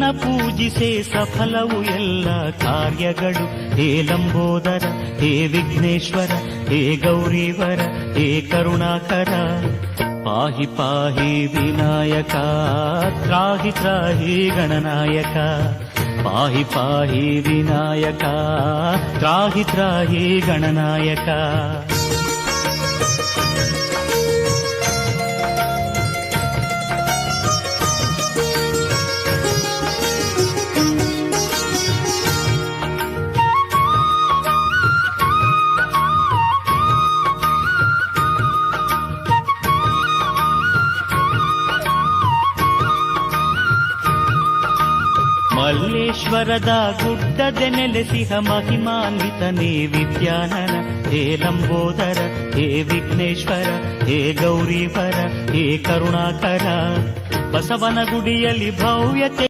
ನಿನ್ನ ಪೂಜಿಸೆ ಸಫಲವು ಎಲ್ಲ ಕಾರ್ಯಗಳು. ಹೇ ಲಂಬೋದರ, ಹೇ ವಿಘ್ನೇಶ್ವರ, ಹೇ ಗೌರೀವರ, ಹೇ ಕರುಣಾಕರ. ಪಾಹಿ ಪಾಹಿ ವಿನಾಯಕ, ತ್ರಾಹಿ ತ್ರಾಹಿ ಗಣನಾಯಕ. ಪಾಹಿ ಪಾಹಿ ವಿನಾಯಕ, ತ್ರಾಹಿ ತ್ರಾಹಿ ಗಣನಾಯಕ. ಮಲ್ಲೇಶ್ವರದ ಗುಡ್ಡದೆ ನೆಲೆಸಿಹ ಮಹಿಮಾನ್ವಿತನೇ ವಿದ್ಯಾನನ. ಹೇ ಲಂಬೋದರ, ಹೇ ವಿಘ್ನೇಶ್ವರ, ಹೇ ಗೌರೀವರ, ಹೇ ಕರುಣಾಕರ. ಬಸವನ ಗುಡಿಯಲ್ಲಿ ಭವ್ಯತೆ